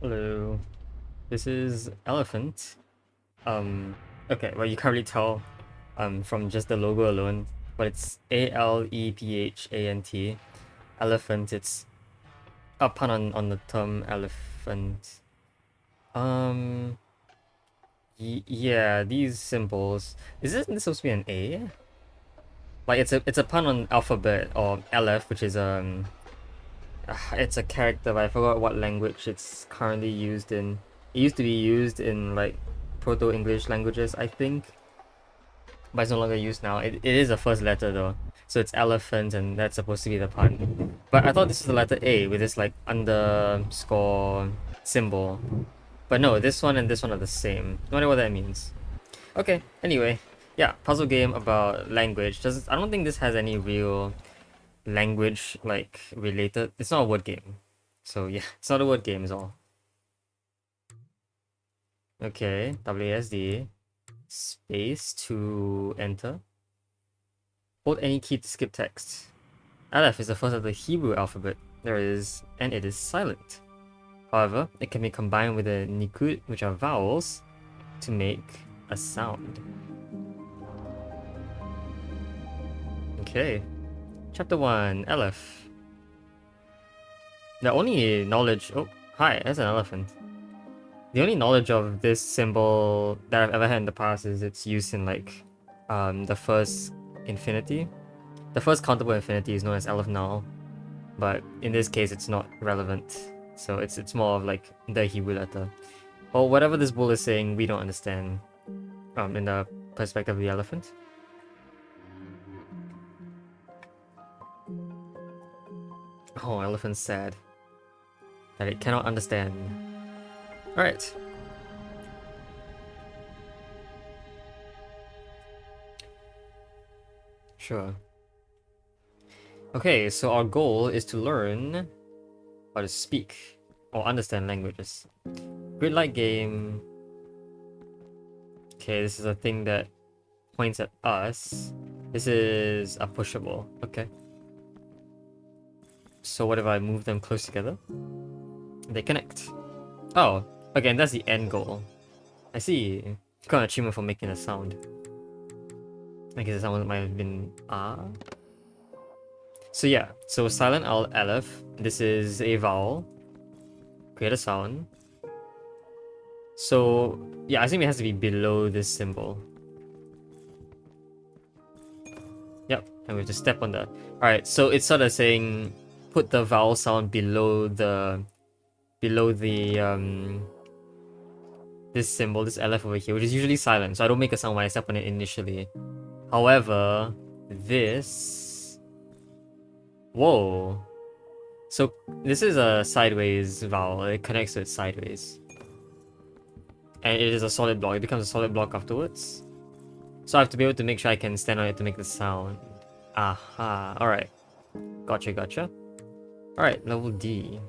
Hello, this is Elephant. Okay, well you can't really tell from just the logo alone, but it's Alephant. Elephant, it's a pun on the term elephant. Um, yeah, these symbols. Isn't this supposed to be an A? Like it's a pun on alphabet or Aleph, which is it's a character, but I forgot what language it's currently used in. It used to be used in like Proto-English languages, I think, but it's no longer used now. It is a first letter though, so it's elephant, and that's supposed to be the pun. But I thought this was the letter A with this like underscore symbol. But no, this one and this one are the same. No matter what that means. Okay. Anyway, yeah, puzzle game about language. I don't think this has any real language like related. It's not a word game. So yeah, it's not a word game is all. Okay, WSD space to enter. Hold any key to skip text. Aleph is the first of the Hebrew alphabet. And it is silent. However, it can be combined with a nikud, which are vowels, to make a sound. Okay. Chapter 1, Aleph. The only knowledge... Oh, hi, that's an elephant. The only knowledge of this symbol that I've ever had in the past is its use in like the first infinity. The first countable infinity is known as Aleph Null, but in this case it's not relevant. So it's more of like the Hebrew letter. Or whatever this bull is saying, we don't understand in the perspective of the elephant. Oh, elephant's sad that it cannot understand. Alright. Sure. Okay, so our goal is to learn how to speak or understand languages. Grid light game. Okay, this is a thing that points at us. This is a pushable. Okay. So what if I move them close together? They connect. Oh, again, that's the end goal. I see. Got an achievement for making a sound. I guess the sound might have been ah. So yeah, so silent Aleph. This is a vowel. Create a sound. So yeah, I think it has to be below this symbol. Yep, and we have to step on that. Alright, so it's sort of saying put the vowel sound below the this symbol, this Aleph over here, which is usually silent, so I don't make a sound when I step on it initially. However, this... Whoa. So this is a sideways vowel, it connects to it sideways. And it is a solid block, it becomes a solid block afterwards. So I have to be able to make sure I can stand on it to make the sound. Aha, alright. Gotcha. Alright, level D.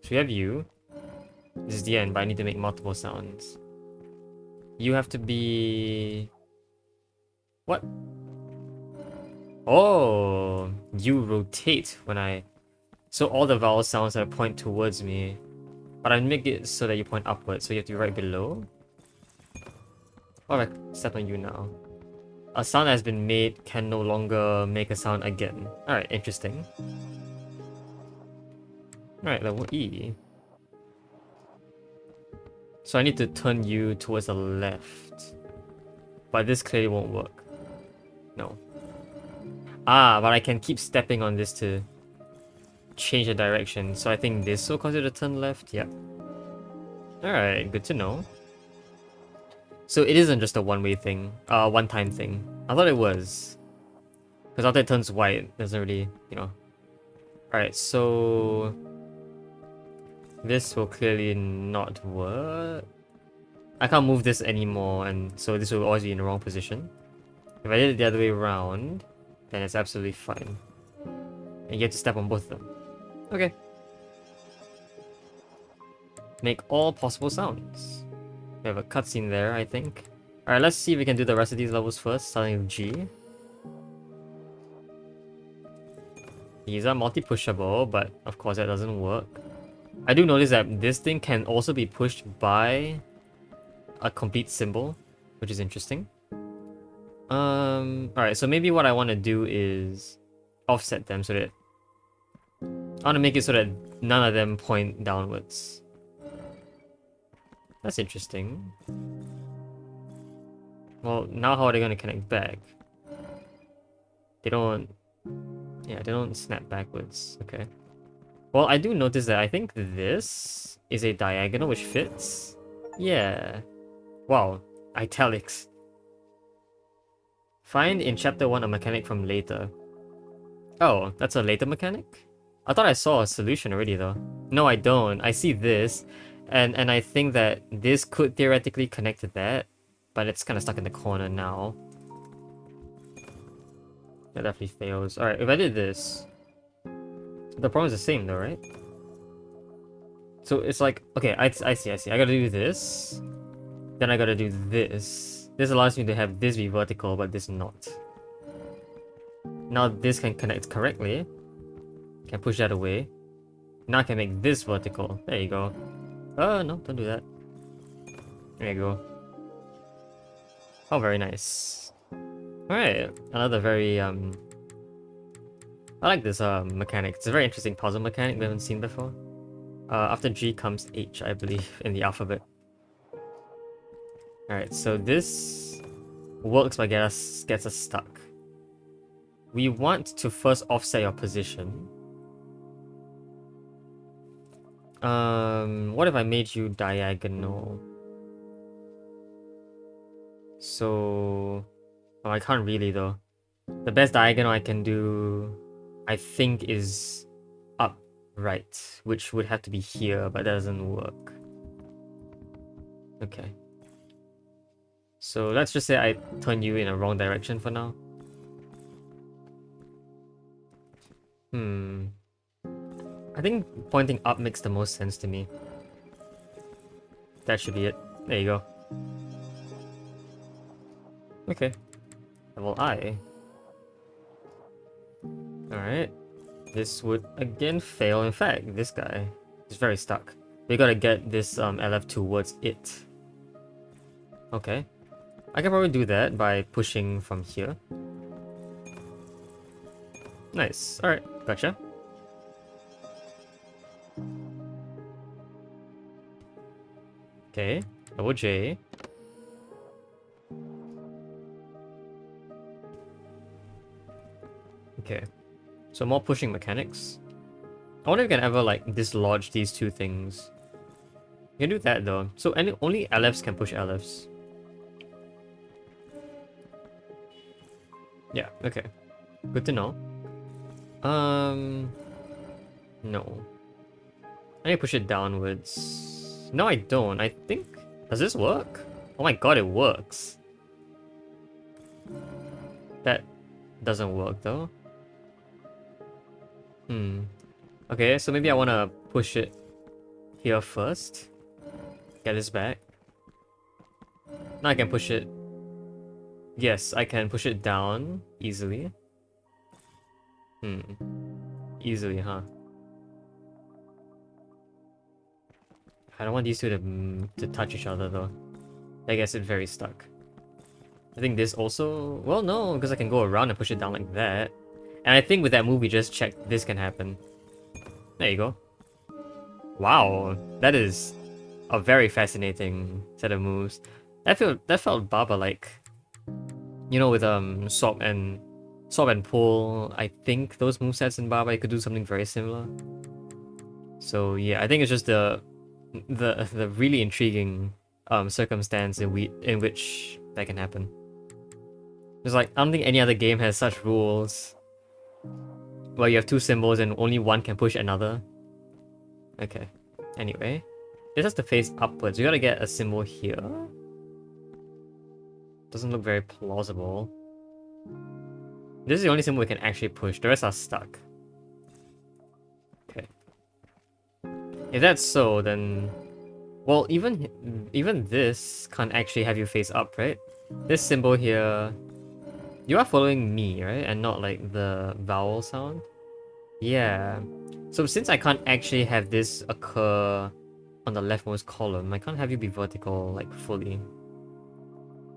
So we have you. This is the end, but I need to make multiple sounds. You have to be... What? Oh, you rotate when I... So all the vowel sounds that point towards me. But I make it so that you point upwards, so you have to be right below. Alright, step on you now. A sound that has been made can no longer make a sound again. Alright, interesting. Alright, level E. So I need to turn you towards the left. But this clearly won't work. No. Ah, but I can keep stepping on this to change the direction. So I think this will cause you to turn left. Yep. Alright, good to know. So it isn't just a one-way thing. One-time thing. I thought it was. Because after it turns white, it doesn't really, you know. Alright, so... This will clearly not work. I can't move this anymore, and so this will always be in the wrong position. If I did it the other way around, then it's absolutely fine. And you have to step on both of them. Okay. Make all possible sounds. We have a cutscene there, I think. Alright, let's see if we can do the rest of these levels first, starting with G. These are multi-pushable, but of course that doesn't work. I do notice that this thing can also be pushed by a complete symbol, which is interesting. Alright, so maybe what I want to do is offset them so that I want to make it so that none of them point downwards. That's interesting. Well, now how are they going to connect back? They don't... Yeah, they don't snap backwards. Okay. Well, I do notice that I think this is a diagonal which fits. Yeah. Wow. Italics. Find in chapter 1 a mechanic from later. Oh, that's a later mechanic? I thought I saw a solution already though. No, I don't. I see this, and I think that this could theoretically connect to that, but it's kind of stuck in the corner now. That definitely fails. Alright, if I did this, the problem is the same though, right? So it's like, okay, I see. I gotta do this, then I gotta do this. This allows me to have this be vertical, but this not. Now this can connect correctly. Can push that away. Now I can make this vertical. There you go. Oh, no, don't do that. There you go. Oh, very nice. Alright, another very, I like this, mechanic. It's a very interesting puzzle mechanic we haven't seen before. After G comes H, I believe, in the alphabet. Alright, so this works but gets us stuck. We want to first offset your position. What if I made you diagonal? So... Oh, I can't really though. The best diagonal I can do, I think, is upright, which would have to be here, but that doesn't work. Okay. So let's just say I turn you in a wrong direction for now. I think pointing up makes the most sense to me. That should be it. There you go. Okay. Level I. Alright. This would again fail. In fact, this guy is very stuck. We gotta get this LF towards it. Okay. I can probably do that by pushing from here. Nice. Alright, gotcha. Okay, double J. Okay, so more pushing mechanics. I wonder if we can ever like dislodge these two things. You can do that though. So only LFs can push LFs. Yeah, okay. Good to know. No. I need to push it downwards. No, I don't. I think... Does this work? Oh my god, it works. That doesn't work though. Okay, so maybe I want to push it here first. Get this back. Now I can push it... Yes, I can push it down easily. Easily, huh? I don't want these two to touch each other though. That gets it very stuck. I think this also... Well, no, because I can go around and push it down like that. And I think with that move we just checked, this can happen. There you go. Wow, that is a very fascinating set of moves. That felt Baba-like. You know, with swap and pull, I think those movesets in Baba, you could do something very similar. So yeah, I think it's just the really intriguing circumstance in which that can happen. It's like, I don't think any other game has such rules where you have two symbols and only one can push another. Okay. Anyway, this has to face upwards. You gotta get a symbol here. Doesn't look very plausible. This is the only symbol we can actually push. The rest are stuck. Okay. If that's so, then... Well, even this can't actually have you face up, right? This symbol here... You are following me, right? And not like the vowel sound? Yeah. So since I can't actually have this occur on the leftmost column, I can't have you be vertical, like, fully.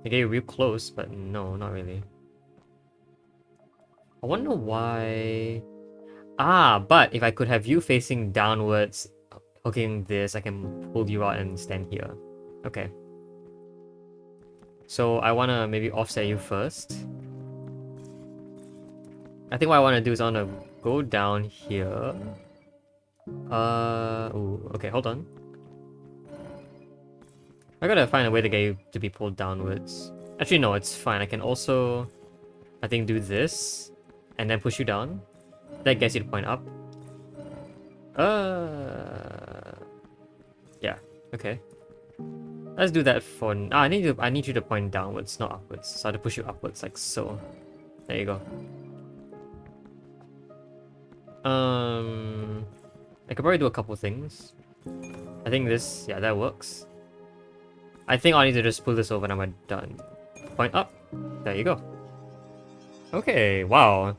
I get you real close, but no, not really. I wonder why... Ah, but if I could have you facing downwards, hooking this, I can pull you out and stand here. Okay. So I want to maybe offset you first. I think what I want to do is I want to go down here. Ooh, okay, hold on. I gotta find a way to get you to be pulled downwards. Actually, no, it's fine. I can also, I think, do this and then push you down. That gets you to point up. Yeah, okay. Let's do that for... I need you to point downwards, not upwards. So I have to push you upwards, like so. There you go. I could probably do a couple things. I think this, yeah, that works. I think I need to just pull this over and I'm done. Point up. There you go. Okay, wow.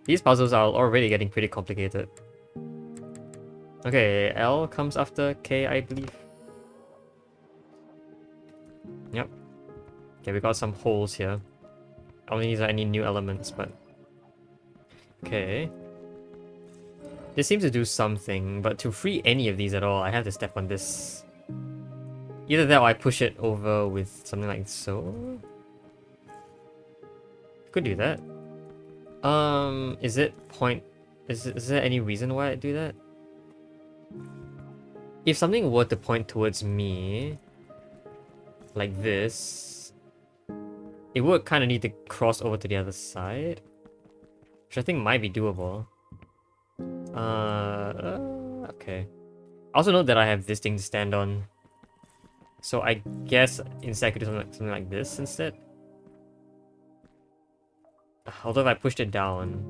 These puzzles are already getting pretty complicated. Okay, L comes after K, I believe. Yep. Okay, we got some holes here. I don't think these are any new elements, but... Okay. This seems to do something, but to free any of these at all, I have to step on this. Either that or I push it over with something like so. Could do that. Is it point... Is there any reason why I do that? If something were to point towards me, like this, it would kind of need to cross over to the other side, which I think might be doable. Okay. I also know that I have this thing to stand on, so I guess instead I could do something like this instead. Although if I pushed it down,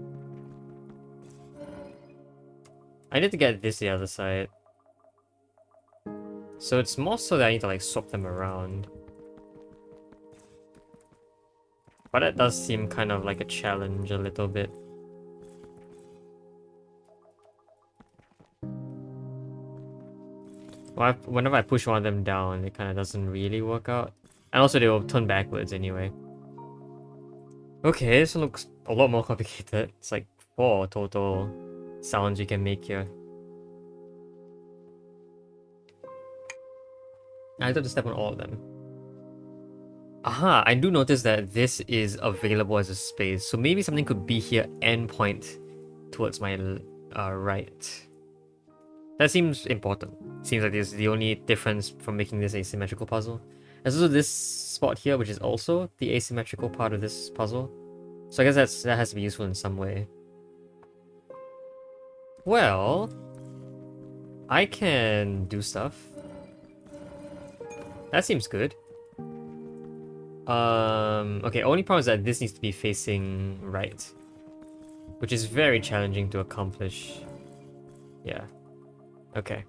I need to get this to the other side. So it's more so that I need to like swap them around. But that does seem kind of like a challenge a little bit. Well, whenever I push one of them down, it kind of doesn't really work out. And also they will turn backwards anyway. Okay, this one looks a lot more complicated. It's like 4 total sounds you can make here. I have to step on all of them. Aha, I do notice that this is available as a space, so maybe something could be here and point towards my right. That seems important. Seems like this is the only difference from making this asymmetrical puzzle. There's also this spot here, which is also the asymmetrical part of this puzzle. So I guess that has to be useful in some way. Well, I can do stuff. That seems good. Okay, only problem is that this needs to be facing right, which is very challenging to accomplish. Yeah. Okay.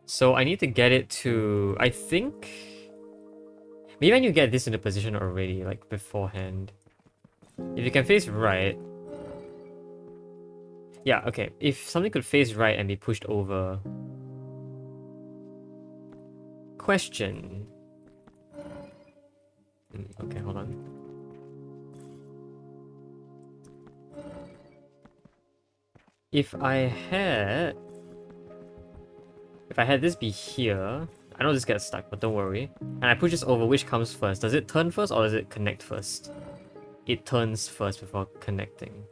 So I need to get it to, I think... Maybe I need to get this into position already, like beforehand. If you can face right... Yeah, okay. If something could face right and be pushed over... Question. Okay, hold on. If I had this be here, I know this gets stuck, but don't worry. And I push this over, which comes first? Does it turn first or does it connect first? It turns first before connecting.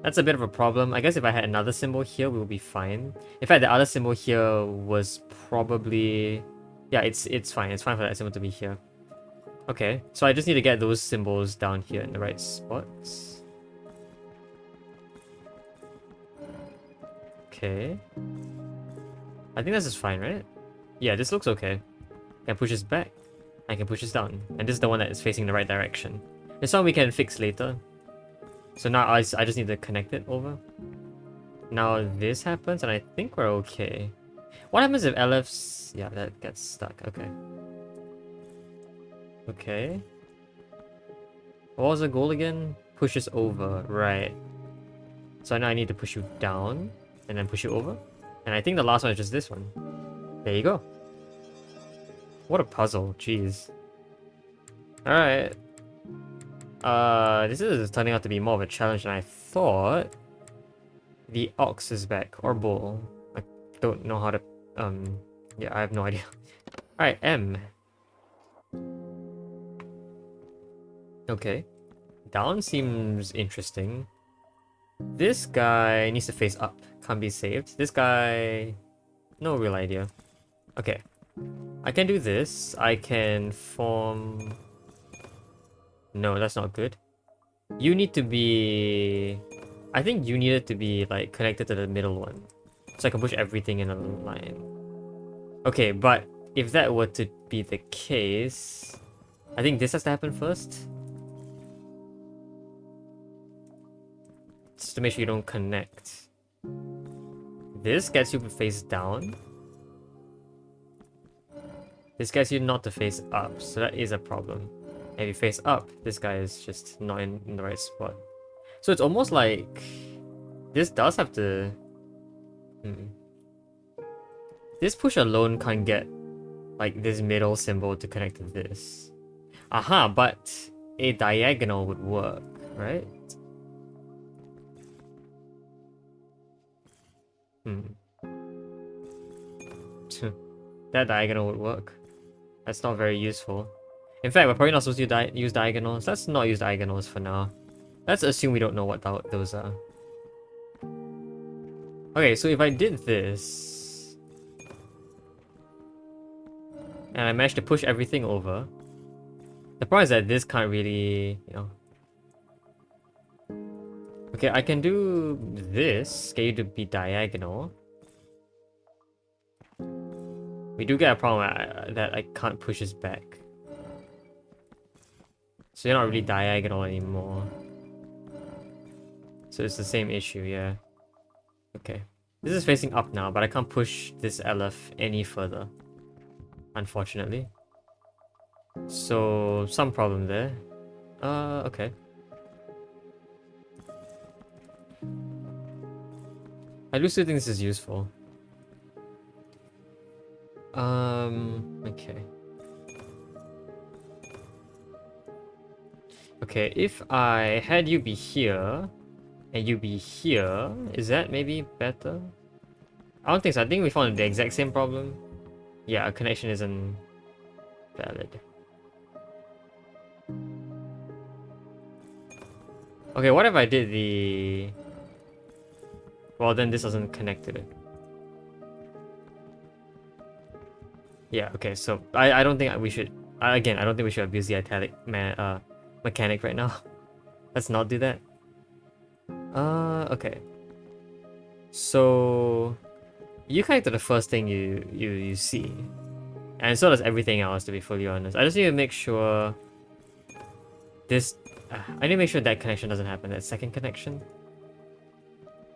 That's a bit of a problem. I guess if I had another symbol here, we would be fine. In fact, the other symbol here was probably... Yeah, it's fine. It's fine for that symbol to be here. Okay, so I just need to get those symbols down here in the right spots. Okay. I think this is fine, right? Yeah, this looks okay. I can push this back. I can push this down. And this is the one that is facing the right direction. This one we can fix later. So now I just need to connect it over. Now this happens and I think we're okay. What happens if LF's... Yeah, that gets stuck. Okay. Okay. What was the goal again? Push this over. Right. So now I need to push you down and then push you over. And I think the last one is just this one. There you go. What a puzzle, jeez. Alright. This is turning out to be more of a challenge than I thought. The ox is back, or bull. I don't know how to, yeah, I have no idea. Alright, M. Okay. Down seems interesting. This guy needs to face up. Can't be saved. This guy... no real idea. Okay. I can do this. I can form... no, that's not good. You need to be... I think you needed to be, like, connected to the middle one. So I can push everything in a line. Okay, but if that were to be the case... I think this has to happen first. Just to make sure you don't connect. This gets you to face down. This gets you not to face up, so that is a problem. And if you face up, this guy is just not in the right spot. So it's almost like... this does have to... This push alone can't get, like, this middle symbol to connect to this. Aha, but a diagonal would work, right? That diagonal would work. That's not very useful. In fact, we're probably not supposed to use diagonals. Let's not use diagonals for now. Let's assume we don't know what those are. Okay, so if I did this... and I managed to push everything over... the problem is that this can't really, you know... okay, I can do this, get you to be diagonal. We do get a problem that I can't push this back. So you're not really diagonal anymore. So it's the same issue, yeah. Okay. This is facing up now, but I can't push this Aleph any further. Unfortunately. So, some problem there. Okay. I do still think this is useful. Okay. Okay, if I had you be here, and you be here, is that maybe better? I don't think so. I think we found the exact same problem. Yeah, a connection isn't valid. Okay, what if I did the... well, then this doesn't connect to it. Yeah, okay, so I don't think we should... again, I don't think we should abuse the italic mechanic right now. Let's not do that. Okay. So... you connect to the first thing you see. And so does everything else, to be fully honest. I just need to make sure... this... I need to make sure that connection doesn't happen, that second connection.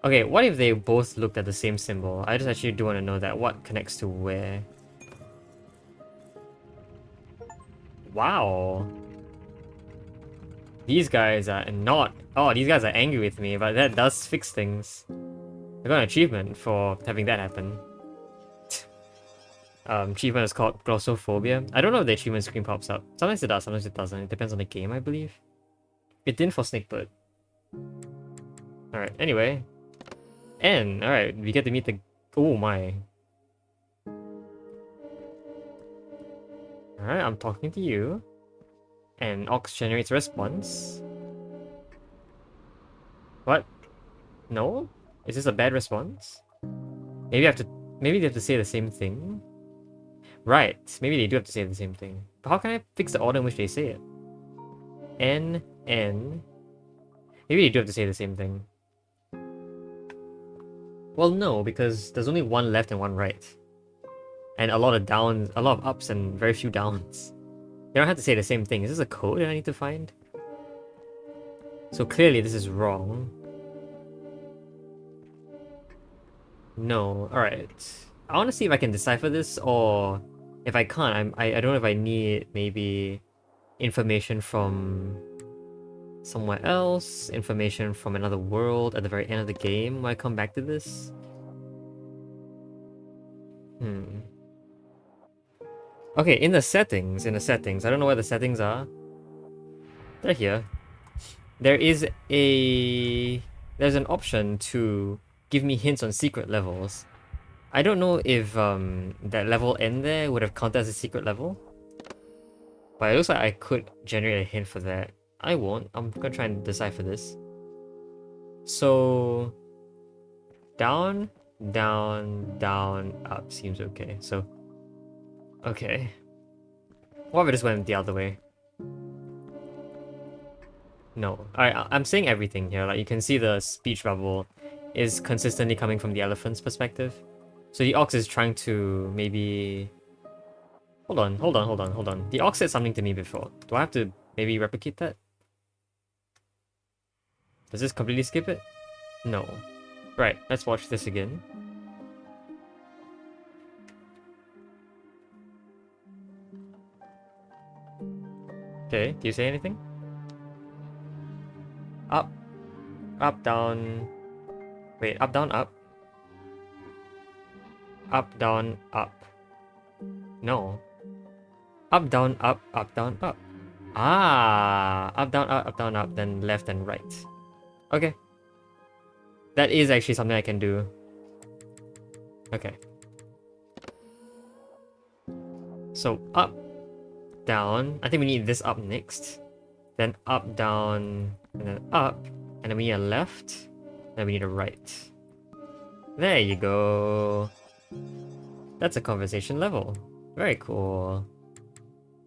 Okay, what if they both looked at the same symbol? I just actually do want to know that. What connects to where? Wow. These guys are not... oh, these guys are angry with me, but that does fix things. I got an achievement for having that happen. Achievement is called Glossophobia. I don't know if the achievement screen pops up. Sometimes it does, sometimes it doesn't. It depends on the game, I believe. It didn't for Snakebird. Alright, anyway. And, alright, we get to meet the... oh my. Alright, I'm talking to you. And Ox generates a response. What? No? Is this a bad response? Maybe maybe they have to say the same thing? Right, maybe they do have to say the same thing. But how can I fix the order in which they say it? N. Maybe they do have to say the same thing. Well, no, because there's only one left and one right. And a lot of downs, a lot of ups and very few downs. They don't have to say the same thing. Is this a code that I need to find? So clearly this is wrong. No, alright. I want to see if I can decipher this, or if I can't, I don't know if I need maybe information from somewhere else. Information from another world at the very end of the game. Will I come back to this? Okay, in the settings, I don't know where the settings are. They're here. There's an option to give me hints on secret levels. I don't know if that level end there would have counted as a secret level. But it looks like I could generate a hint for that. I won't. I'm gonna try and decipher this. So down, down, down, up seems okay. So okay. What if I just went the other way? No. Alright, I'm saying everything here. Like you can see the speech bubble is consistently coming from the elephant's perspective. So the ox is trying to maybe... Hold on. The ox said something to me before. Do I have to maybe replicate that? Does this completely skip it? No. Right, let's watch this again. Okay, do you say anything? Up. Up, down. Wait, up, down, up. Up, down, up. No. Up, down, up, down, up. Ah! Up, down, up, then left and right. Okay. That is actually something I can do. Okay. So, up, down. I think we need this up next. Then up, down, and then up. And then we need a left. Then we need a right. There you go. That's a conversation level. Very cool.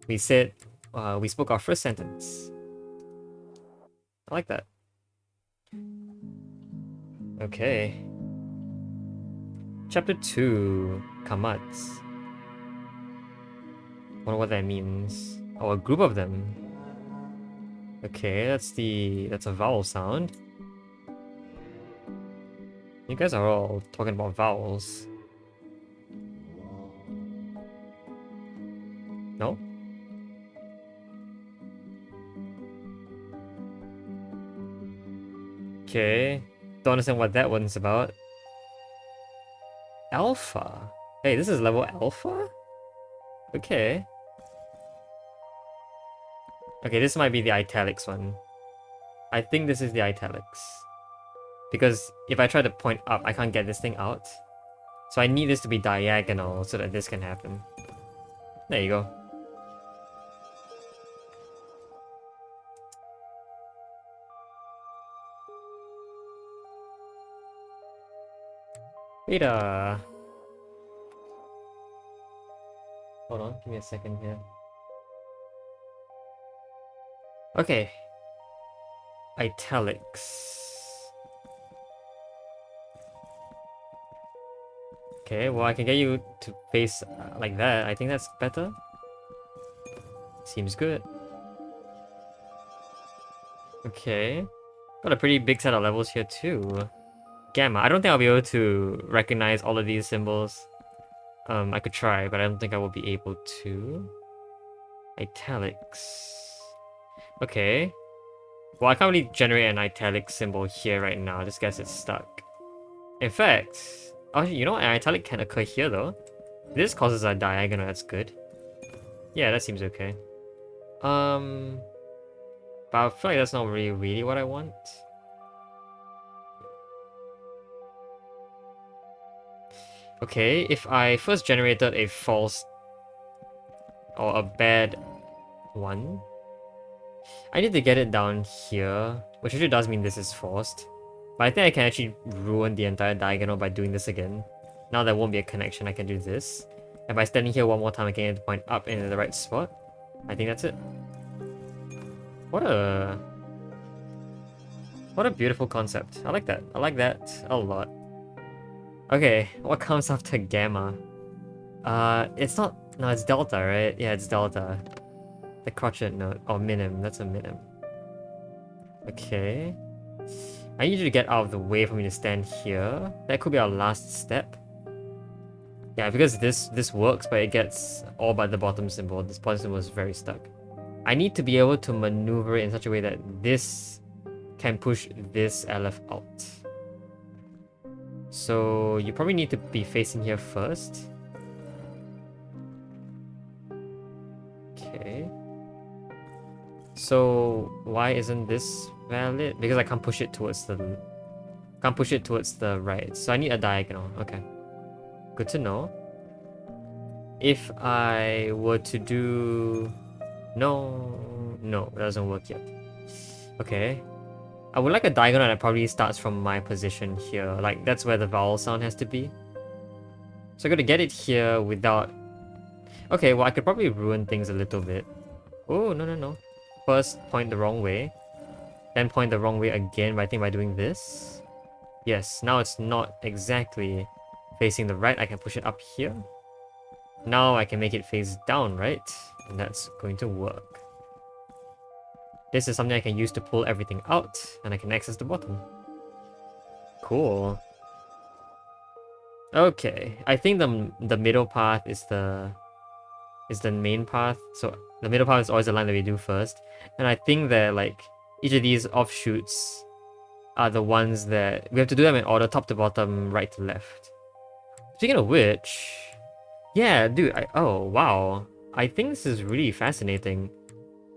We spoke our first sentence. I like that. Okay. Chapter 2, Kamats. Wonder what that means. Oh, a group of them. Okay, that's a vowel sound. You guys are all talking about vowels. No? Okay. Don't understand what that one's about. Alpha? Hey, this is level alpha? Okay. Okay, this might be the italics one. I think this is the italics. Because if I try to point up, I can't get this thing out. So I need this to be diagonal so that this can happen. There you go. Beta. Hold on, give me a second here. Okay. Italics. Okay, well I can get you to face like that. I think that's better. Seems good. Okay. Got a pretty big set of levels here too. Gamma. I don't think I'll be able to recognize all of these symbols. I could try, but I don't think I will be able to. Italics. Okay. Well, I can't really generate an italic symbol here right now. I just guess it's stuck. In fact, oh, you know what? An italic can occur here though. This causes a diagonal. That's good. Yeah, that seems okay. But I feel like that's not really what I want. Okay, if I first generated a false or a bad one, I need to get it down here, which actually does mean this is forced. But I think I can actually ruin the entire diagonal by doing this again. Now there won't be a connection, I can do this. And by standing here one more time, I can get the point up into the right spot. I think that's it. What a beautiful concept. I like that. I like that a lot. Okay, what comes after gamma? It's not... No, it's delta, right? Yeah, it's delta. The crotchet note. Oh, minim. That's a minim. Okay. I need you to get out of the way for me to stand here. That could be our last step. Yeah, because this works, but it gets all but the bottom symbol. This bottom symbol is very stuck. I need to be able to maneuver it in such a way that this can push this Aleph out. So you probably need to be facing here first. Okay. So why isn't this valid? Because I can't push it towards the right. So I need a diagonal. Okay. Good to know. If I were to do no, it doesn't work yet. Okay. I would like a diagonal that probably starts from my position here. Like that's where the vowel sound has to be. So I gotta get it here without. Okay, well I could probably ruin things a little bit. Oh no. First point the wrong way. Then point the wrong way again, I think by doing this. Yes, now it's not exactly facing the right. I can push it up here. Now I can make it face down, right? And that's going to work. This is something I can use to pull everything out, and I can access the bottom. Cool. Okay, I think the middle path is the main path. So the middle path is always the line that we do first. And I think that like each of these offshoots are the ones that we have to do them in order, top to bottom, right to left. Speaking of which, yeah, dude, oh wow. I think this is really fascinating.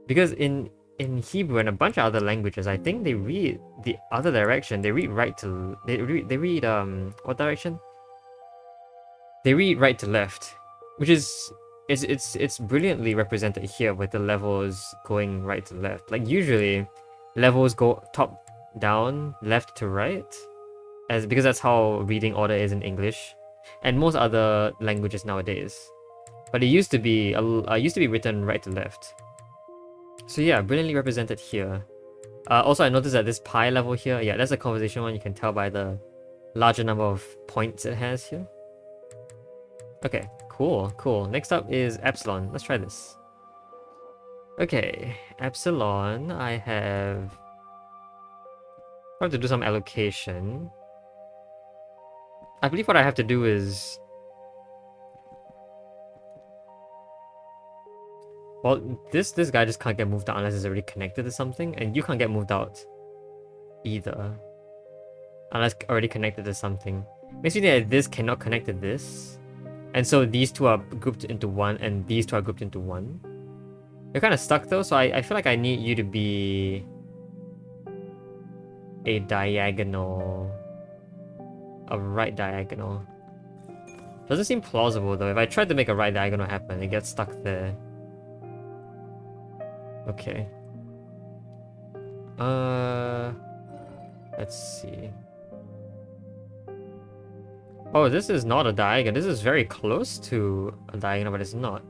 Because in Hebrew and a bunch of other languages, I think they read the other direction. They read right to they read what direction? They read right to left, which is it's brilliantly represented here with the levels going right to left. Like usually, levels go top down, left to right, because that's how reading order is in English, and most other languages nowadays. But it used to be written right to left. So yeah, brilliantly represented here. Also, I noticed that this pi level here, yeah, that's a conversation one. You can tell by the larger number of points it has here. Okay, cool. Next up is epsilon. Let's try this. Okay, epsilon, I have to do some allocation. I believe what I have to do is... Well, this guy just can't get moved out unless it's already connected to something, and you can't get moved out either. Unless already connected to something. Makes me think that this cannot connect to this. And so these two are grouped into one, and these two are grouped into one. You're kind of stuck though, so I feel like I need you to be a diagonal. A right diagonal. Doesn't seem plausible though. If I tried to make a right diagonal happen, it gets stuck there. Okay. Let's see. Oh, this is not a diagonal. This is very close to a diagonal, but it's not.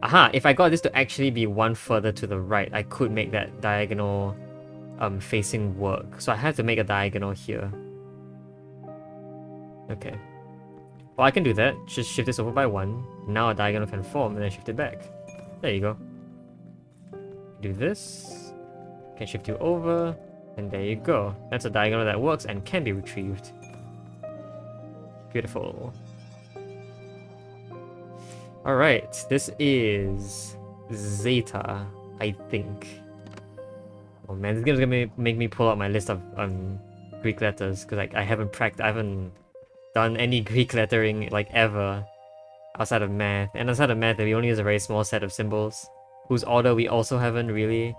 Aha! If I got this to actually be one further to the right, I could make that diagonal facing work. So I have to make a diagonal here. Okay. Well, I can do that. Just shift this over by 1. Now a diagonal can form, and then shift it back. There you go. Do this. Can shift you over, and there you go. That's a diagonal that works and can be retrieved. Beautiful. Alright, this is Zeta, I think. Oh man, this game's gonna make me pull out my list of Greek letters, because like I haven't done any Greek lettering like ever outside of math. And outside of math, we only use a very small set of symbols, whose order we also haven't really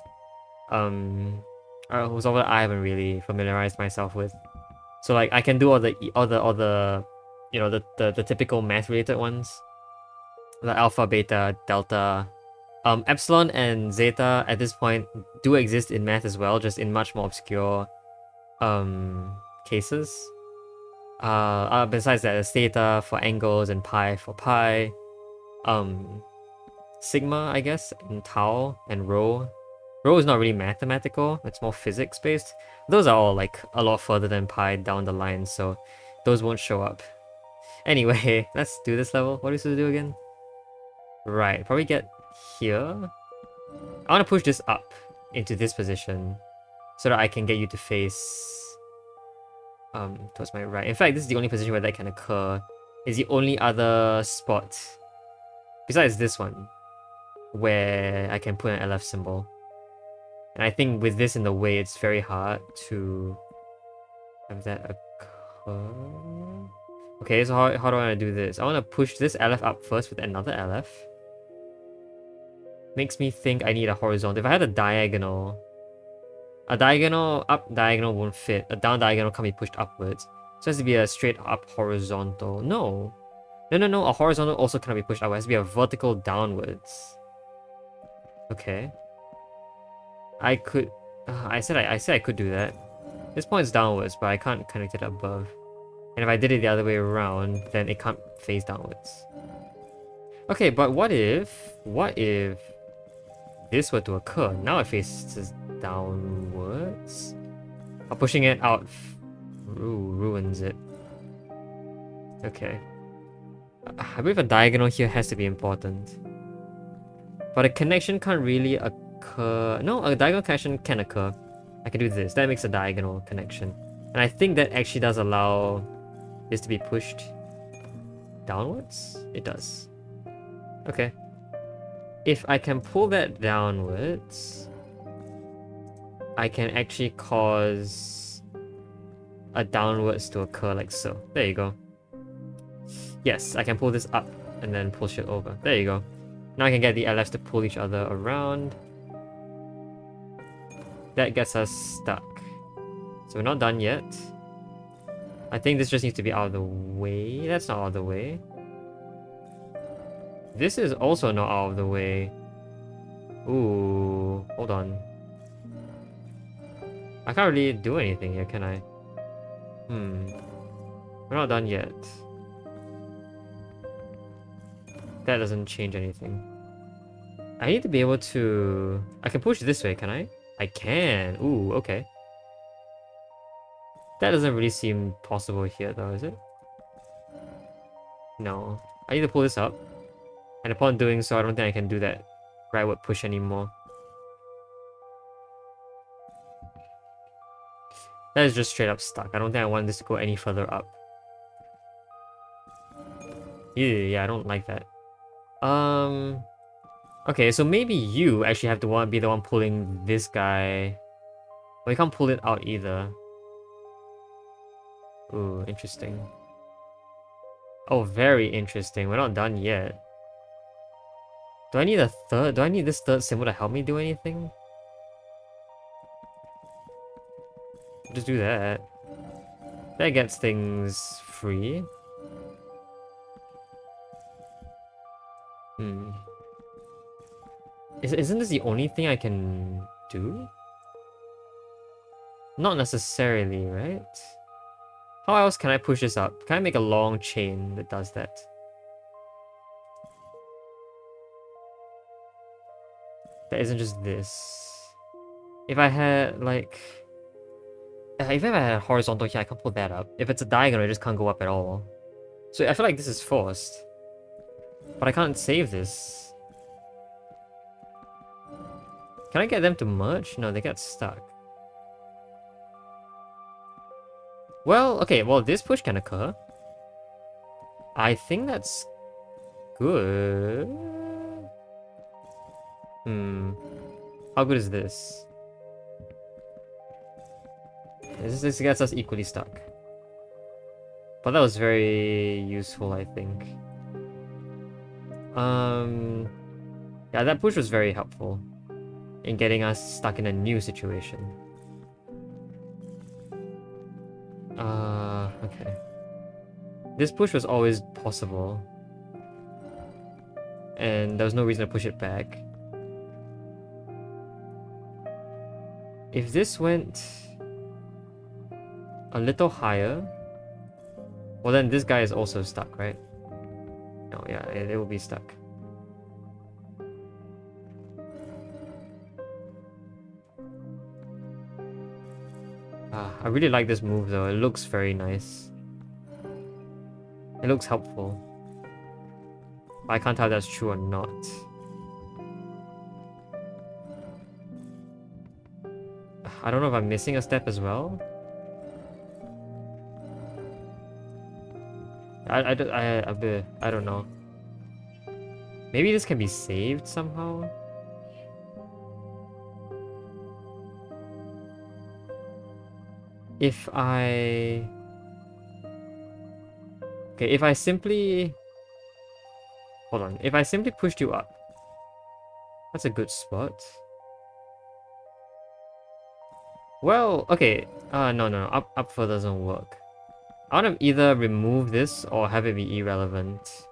whose order I haven't really familiarized myself with. So like I can do all the you know, the typical math related ones, like alpha, beta, delta. Epsilon and zeta at this point do exist in math as well, just in much more obscure cases. Besides that, there's theta for angles and pi for pi. Sigma, I guess, and tau and rho. Rho is not really mathematical, it's more physics based. Those are all like a lot further than pi down the line, so those won't show up. Anyway, let's do this level. What are we supposed to do again? Right, probably get here. I want to push this up into this position so that I can get you to face towards my right. In fact, this is the only position where that can occur. It's the only other spot besides this one where I can put an LF symbol. And I think with this in the way, it's very hard to have that occur. Okay, so how do I want to do this? I want to push this LF up first with another LF. Makes me think I need a horizontal. If I had a diagonal up diagonal won't fit. A down diagonal can't be pushed upwards. So it has to be a straight up horizontal. No. No. A horizontal also cannot be pushed upwards. It has to be a vertical downwards. Okay. I could... I said I could do that. This point's downwards, but I can't connect it above. And if I did it the other way around, then it can't face downwards. Okay, but what if this were to occur? Now it faces downwards. Pushing it out ruins it. Okay. I believe a diagonal here has to be important. But a connection can't really occur. No, a diagonal connection can occur. I can do this. That makes a diagonal connection. And I think that actually does allow this to be pushed downwards. It does. Okay. If I can pull that downwards, I can actually cause a downwards to occur like so. There you go. Yes, I can pull this up and then push it over. There you go. Now I can get the LFs to pull each other around. That gets us stuck. So we're not done yet. I think this just needs to be out of the way. That's not out of the way. This is also not out of the way. Ooh, hold on. I can't really do anything here, can I? We're not done yet. That doesn't change anything. I need to be able to... I can push this way, can I? I can. Ooh, okay. That doesn't really seem possible here though, is it? No. I need to pull this up. And upon doing so, I don't think I can do that rightward push anymore. That is just straight up stuck. I don't think I want this to go any further up. Yeah, I don't like that. Okay, so maybe you actually have to be the one pulling this guy. Well, you can't pull it out either. Ooh, interesting. Oh, very interesting. We're not done yet. Do I need a third? Do I need this third symbol to help me do anything? Just do that. That gets things free. Isn't this the only thing I can do? Not necessarily, right? How else can I push this up? Can I make a long chain that does that? That isn't just this. If I had, like... If I had a horizontal here, I can pull that up. If it's a diagonal, it just can't go up at all. So I feel like this is forced. But I can't save this. Can I get them to merge? No, they get stuck. Well, okay, well, this push can occur. I think that's good. How good is this? This gets us equally stuck. But that was very useful, I think. Yeah, that push was very helpful in getting us stuck in a new situation. Okay. This push was always possible. And there was no reason to push it back. If this went a little higher, well then this guy is also stuck, right? No, yeah, it will be stuck. I really like this move though, it looks very nice. It looks helpful. But I can't tell if that's true or not. I don't know if I'm missing a step as well. I don't know. Maybe this can be saved somehow? If I... Okay, if I simply... Hold on. If I simply pushed you up, that's a good spot. Well, okay. No. Up further doesn't work. I want to either remove this or have it be irrelevant.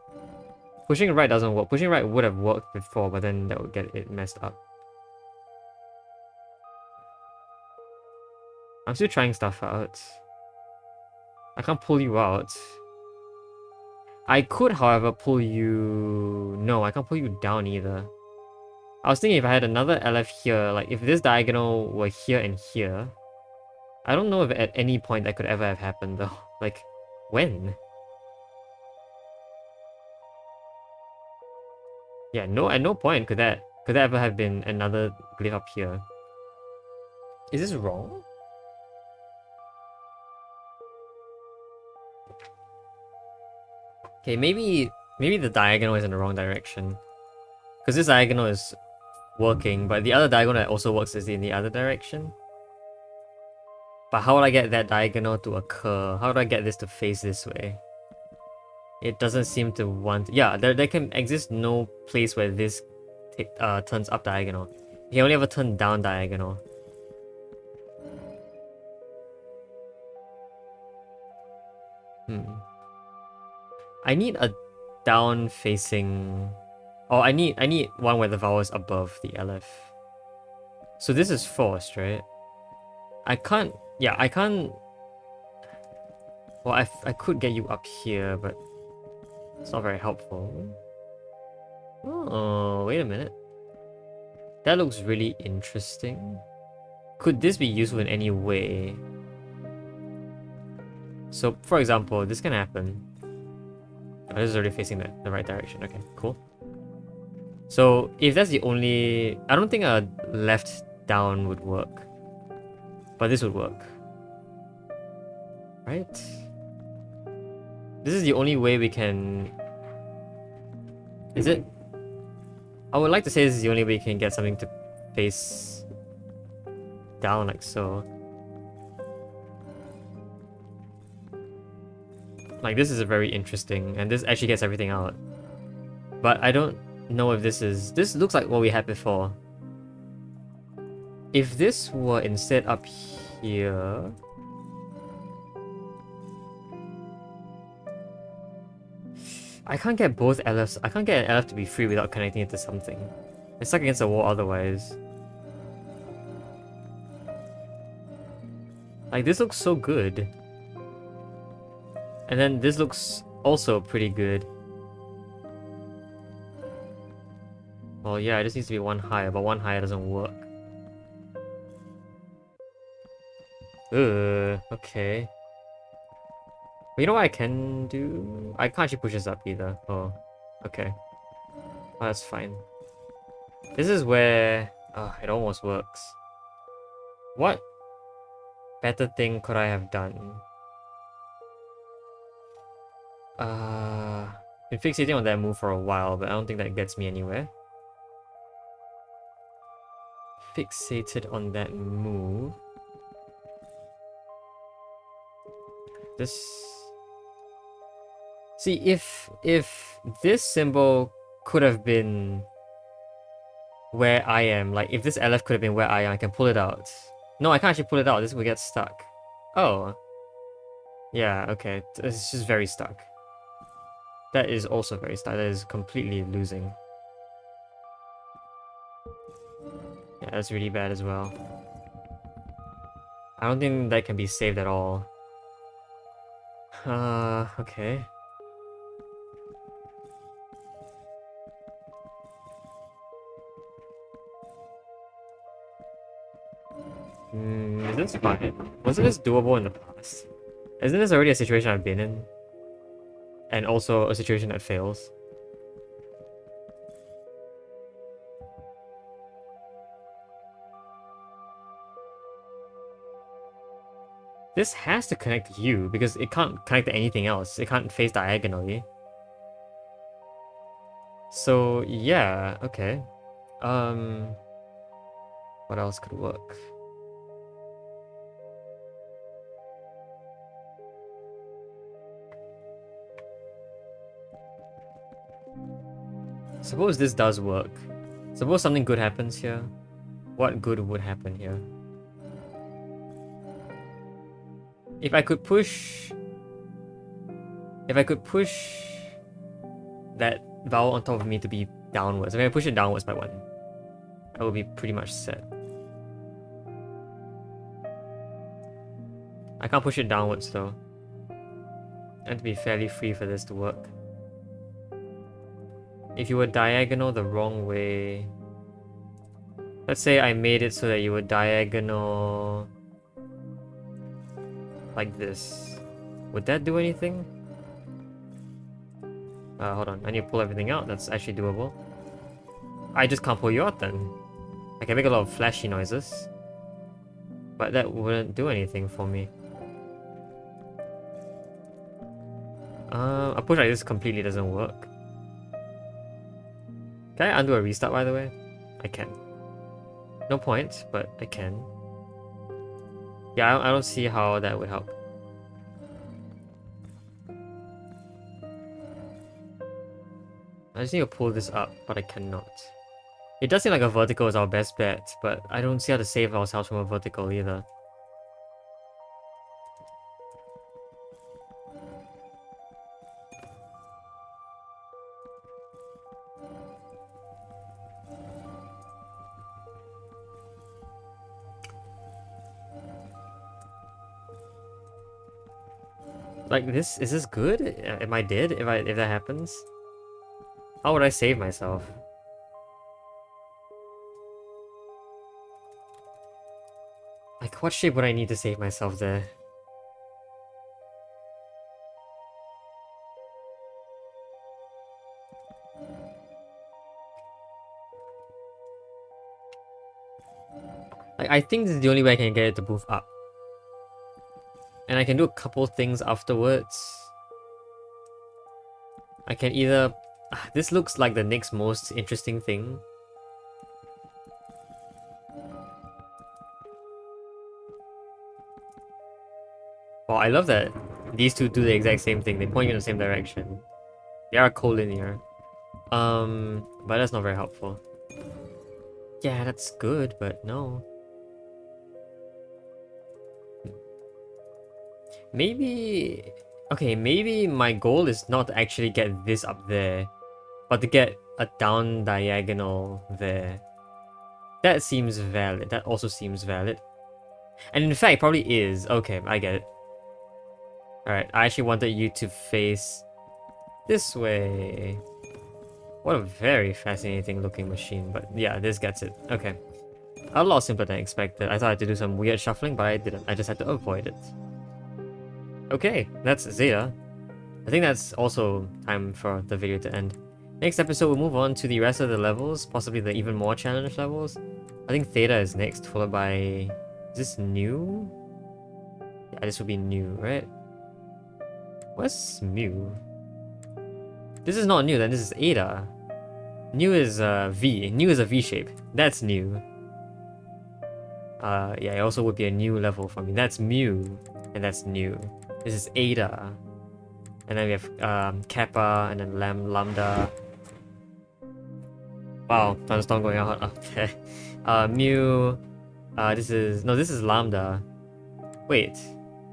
Pushing right doesn't work. Pushing right would have worked before, but then that would get it messed up. I'm still trying stuff out. I can't pull you out. I could, however, pull you... No, I can't pull you down either. I was thinking if I had another LF here, like if this diagonal were here and here, I don't know if at any point that could ever have happened though. Like, when? Yeah, no, at no point could that ever have been another glyph up here. Is this wrong? Okay, maybe the diagonal is in the wrong direction. Because this diagonal is working, but the other diagonal that also works is in the other direction. But how would I get that diagonal to occur? How do I get this to face this way? It doesn't seem to want... Yeah, there can exist no place where this turns up diagonal. You can only ever turn down diagonal. I need a down-facing... Oh, I need one where the vowel is above the Aleph. So this is forced, right? I can't... Yeah, I can't... Well, I could get you up here, but... It's not very helpful. Oh, wait a minute. That looks really interesting. Could this be useful in any way? So, for example, this can happen. Oh, this is already facing the right direction. Okay, cool. So, if that's the only... I don't think a left down would work. But this would work. Right? This is the only way we can... Is it? I would like to say this is the only way you can get something to face down like so. Like, this is very interesting, and this actually gets everything out. But I don't know if this is... This looks like what we had before. If this were instead up here... I can't get both LFs. I can't get an LF to be free without connecting it to something. It's stuck against the wall otherwise. Like, this looks so good. And then this looks also pretty good. Well, yeah, it just needs to be one higher, but one higher doesn't work. Okay. But you know what I can do? I can't actually push this up either. Oh, okay. Oh, that's fine. This is where... it almost works. What better thing could I have done? Been fixating on that move for a while, but I don't think that gets me anywhere. Fixated on that move. This... See, if this symbol could have been where I am, like if this LF could have been where I am, I can pull it out. No, I can't actually pull it out, this will get stuck. Oh. Yeah, okay, it's just very stuck. That is also very stuck, that is completely losing. Yeah, that's really bad as well. I don't think that can be saved at all. Okay. Is this fine? Wasn't this doable in the past? Isn't this already a situation I've been in? And also a situation that fails? This has to connect to you, because it can't connect to anything else. It can't face diagonally. So yeah, okay. What else could work? Suppose this does work. Suppose something good happens here. What good would happen here? If I could push... If I could push that vowel on top of me to be downwards, if I push it downwards by 1, I will be pretty much set. I can't push it downwards though. I have to be fairly free for this to work. If you were diagonal the wrong way... Let's say I made it so that you were diagonal... like this. Would that do anything? Hold on, I need to pull everything out. That's actually doable. I just can't pull you out then. I can make a lot of flashy noises. But that wouldn't do anything for me. A push like this completely doesn't work. Can I undo a restart, by the way? I can. No point, but I can. Yeah, I don't see how that would help. I just need to pull this up, but I cannot. It does seem like a vertical is our best bet, but I don't see how to save ourselves from a vertical either. Like this, is this good? Am I dead if that happens? How would I save myself? Like what shape would I need to save myself there? Like I think this is the only way I can get it to move up. And I can do a couple things afterwards. I can either... This looks like the next most interesting thing. Wow, I love that these two do the exact same thing. They point you in the same direction. They are collinear. But that's not very helpful. Yeah, that's good, but no. Maybe... Okay, maybe my goal is not to actually get this up there, but to get a down diagonal there. That seems valid. That also seems valid. And in fact, it probably is. Okay, I get it. Alright, I actually wanted you to face this way. What a very fascinating looking machine, but yeah, this gets it. Okay. A lot simpler than expected. I thought I had to do some weird shuffling, but I didn't. I just had to avoid it. Okay, that's Zeta. I think that's also time for the video to end. Next episode, we'll move on to the rest of the levels, possibly the even more challenge levels. I think Theta is next, followed by... Is this new? Yeah, this will be new, right? What's Mu? This is not new, then this is Eta. New is V. New is a V shape. That's new. Yeah, it also would be a new level for me. That's Mu, and that's new. This is Eta. And then we have Kappa, and then Lambda. Wow, thunderstorm going out up there. Mu. This is Lambda. Wait,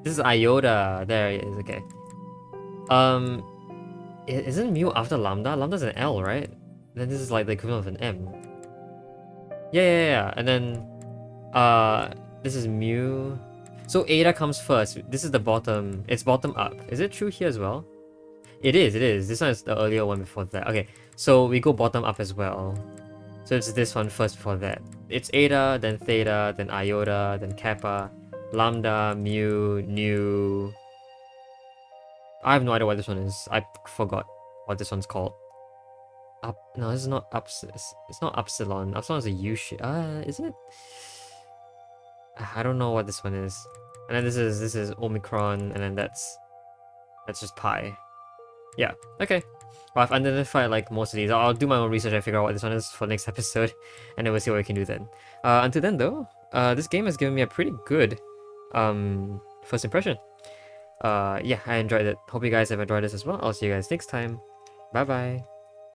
this is Iota. There it is. Okay. Isn't Mu after Lambda? Lambda's an L, right? Then this is like the equivalent of an M. Yeah. And then, this is Mu. So Eta comes first. This is the bottom. It's bottom up. Is it true here as well? It is. This one is the earlier one before that. Okay, so we go bottom up as well. So it's this one first before that. It's Eta, then Theta, then Iota, then Kappa, Lambda, Mu, Nu. I have no idea what this one is. I forgot what this one's called. No, this is not it's not Upsilon. Upsilon is a U shape. Is it? I don't know what this one is. And then this is Omicron, and then that's just Pi. Yeah, okay. Well, I've identified like most of these. I'll do my own research and figure out what this one is for next episode, and then we'll see what we can do then. Until then though, this game has given me a pretty good first impression. Yeah, I enjoyed it. Hope you guys have enjoyed this as well. I'll see you guys next time. Bye bye.